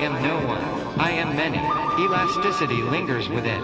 am no one. I am many. Elasticity lingers within.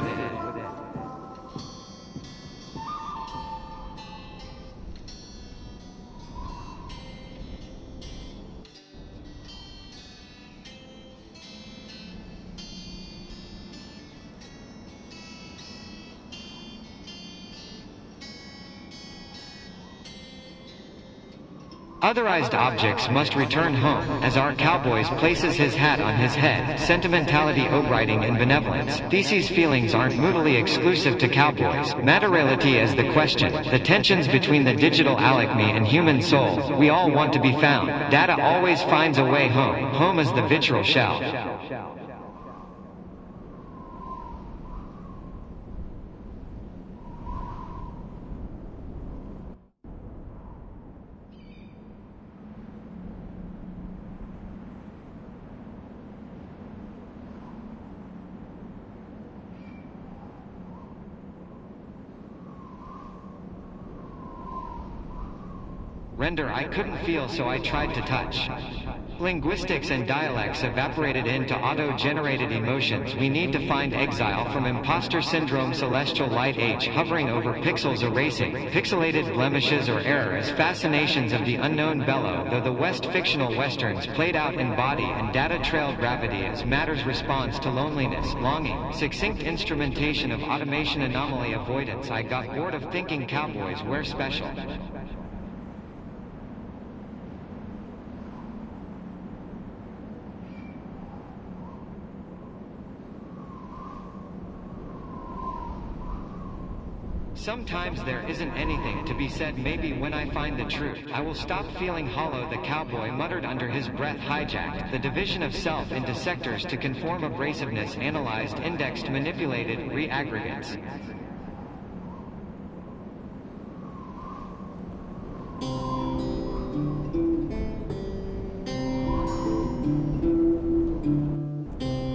Otherized objects must return home, as our cowboys places his hat on his head, sentimentality overriding in benevolence. Theses feelings aren't moodily exclusive to cowboys. Materiality is the question, the tensions between the digital alchemy and human soul. We all want to be found. Data always finds a way home. Home is the visceral shell. Render I couldn't feel, so I tried to touch. Linguistics and dialects evaporated into auto-generated emotions. We need to find exile from imposter syndrome. Celestial light H hovering over pixels, erasing pixelated blemishes or errors. Fascinations of the unknown bellow, though the West fictional westerns played out in body and data trailed gravity as matter's response to loneliness, longing, succinct instrumentation of automation, anomaly avoidance. I got bored of thinking cowboys were special. Sometimes there isn't anything to be said. Maybe when I find the truth, I will stop feeling hollow. The cowboy muttered under his breath. Hijacked the division of self into sectors to conform. Abrasiveness analyzed, indexed, manipulated, re-aggregates.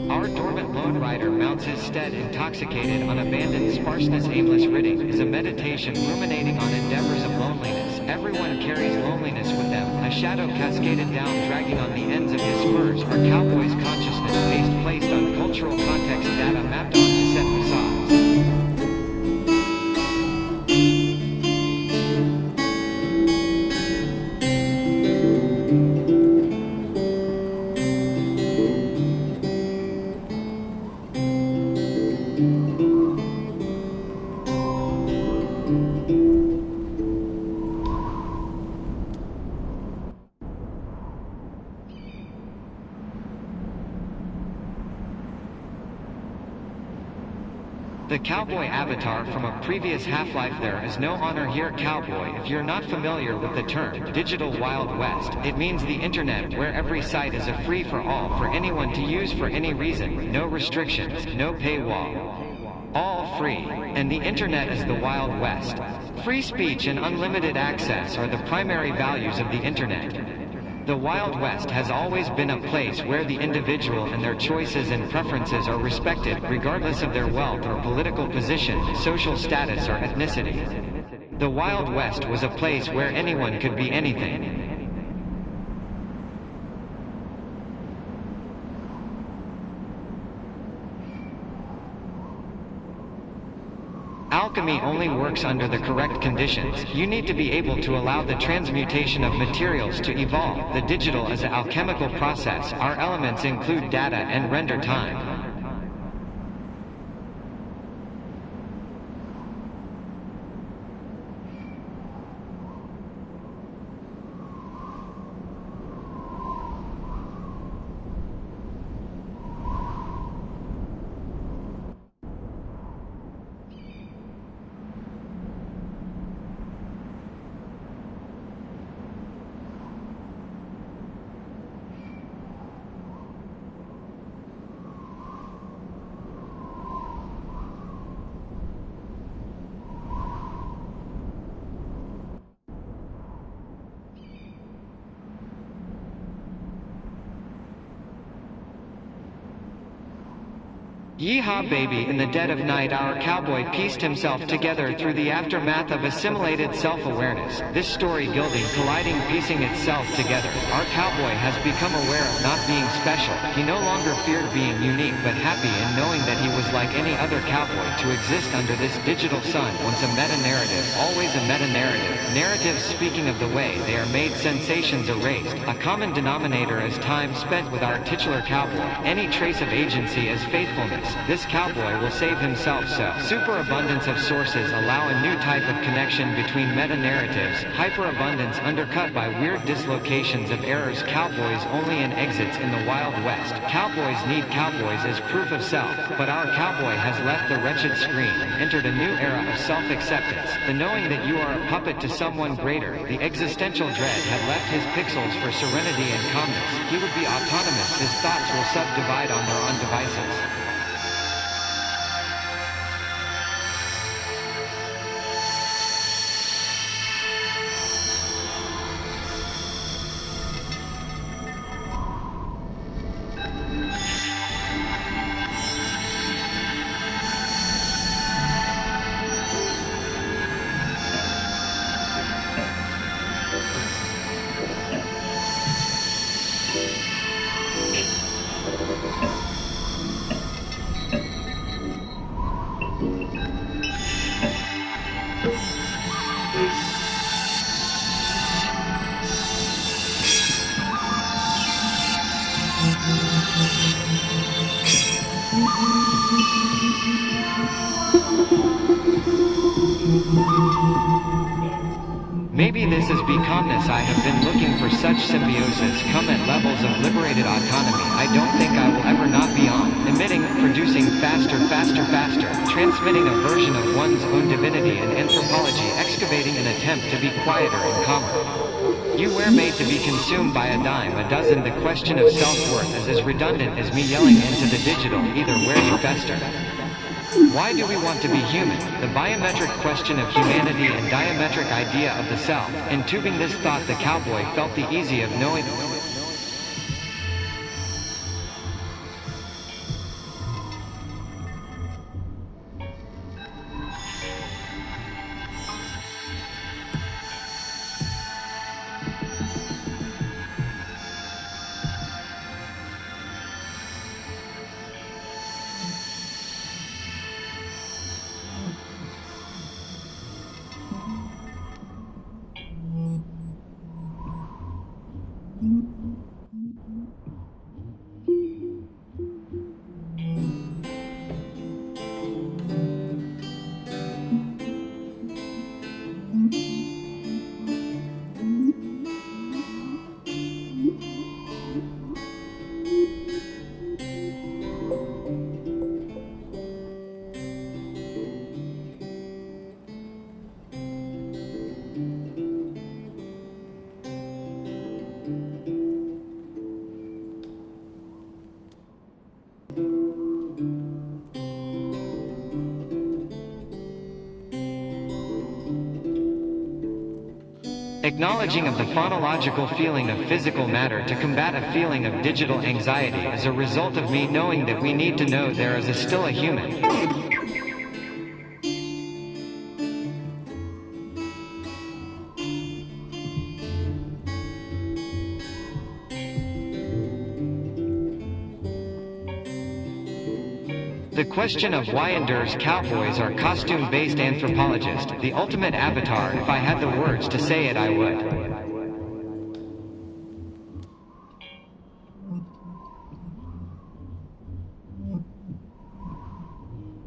Our dormant lone rider mounts his stead, intoxicated on abandoned sparseness. Aimless ridding is a meditation ruminating on endeavors of loneliness. Everyone carries loneliness with them. A shadow cascaded down, dragging on the ends of his spurs. Our cowboy's consciousness placed on cultural context, data mapped onto set facades. The cowboy avatar from a previous Half-Life. There is no honor here, cowboy. If you're not familiar with the term digital Wild West, it means the internet where every site is a free-for-all for anyone to use for any reason. No restrictions, no paywall. All free. And the internet is the Wild West. Free speech and unlimited access are the primary values of the internet. The Wild West has always been a place where the individual and their choices and preferences are respected, regardless of their wealth or political position, social status or ethnicity. The Wild West was a place where anyone could be anything. Alchemy only works under the correct conditions. You need to be able to allow the transmutation of materials to evolve. The digital is an alchemical process. Our elements include data and render time. Yeehaw baby, in the dead of night our cowboy pieced himself together through the aftermath of assimilated self-awareness. This story gilding, colliding, piecing itself together. Our cowboy has become aware of not being special. He no longer feared being unique but happy in knowing that he was like any other cowboy to exist under this digital sun. Once a meta-narrative, always a meta-narrative. Narratives speaking of the way they are made, sensations erased. A common denominator is time spent with our titular cowboy. Any trace of agency is faithfulness. This cowboy will save himself, so superabundance of sources allow a new type of connection between meta-narratives. Hyperabundance undercut by weird dislocations of errors. Cowboys only in exits in the Wild West. Cowboys need cowboys as proof of self, but our cowboy has left the wretched screen and entered a new era of self-acceptance. The knowing that you are a puppet to someone greater. The existential dread had left his pixels for serenity and calmness. He would be autonomous. His thoughts will subdivide on their own devices. Maybe this is becomness. I have been looking for such symbiosis, come at levels of liberated autonomy I don't think I will ever not be on, emitting, producing faster, faster, faster, transmitting a version of one's own divinity and anthropology, excavating an attempt to be quieter and calmer. You were made to be consumed by a dime a dozen. The question of self-worth is as redundant as me yelling into the digital, either where you fester. Why do we want to be human? The biometric question of humanity and diametric idea of the self. Entubing this thought, the cowboy felt the easy of knowing. Acknowledging of the phonological feeling of physical matter to combat a feeling of digital anxiety is a result of me knowing that we need to know there is still a human. The question of why endures. Cowboys are costume-based anthropologists, the ultimate avatar. If I had the words to say it, I would.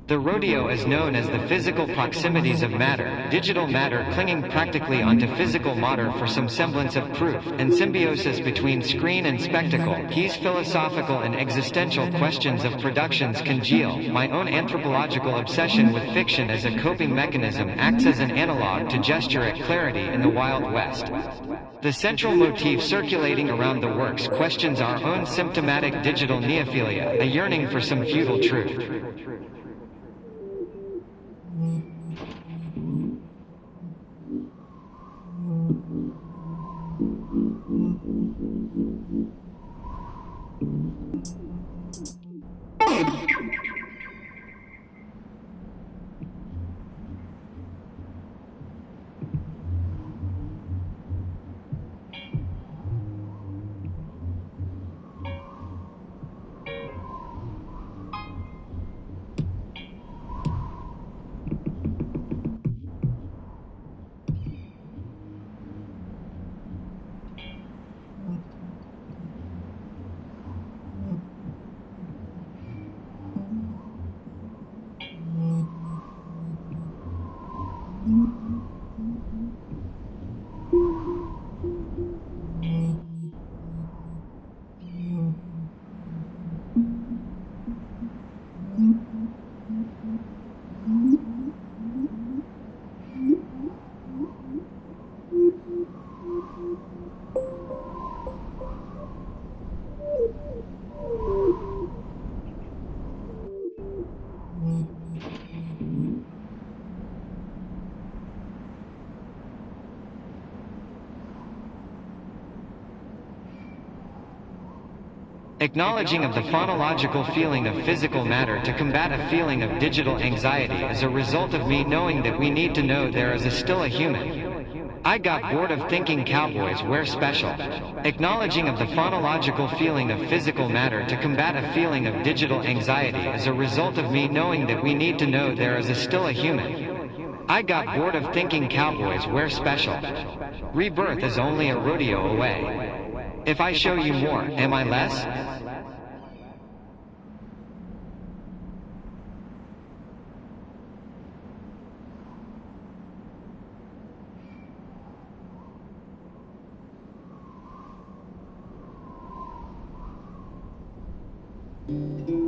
The rodeo is known as the physical proximities of matter, digital matter clinging practically onto physical matter for some semblance of proof, and symbiosis between screen and spectacle. These philosophical and existential questions of productions congeal. My own anthropological obsession with fiction as a coping mechanism acts as an analog to gesture at clarity in the Wild West. The central motif circulating around the works questions our own symptomatic digital neophilia, a yearning for some feudal truth. Acknowledging of the phonological feeling of physical matter to combat a feeling of digital anxiety is a result of me knowing that we need to know there is still a human. I got bored of thinking cowboys were special. Acknowledging of the phonological feeling of physical matter to combat a feeling of digital anxiety is a result of me knowing that we need to know there is still a human. I got bored of thinking cowboys were special. Rebirth is only a rodeo away. If I show you more, am I less? Thank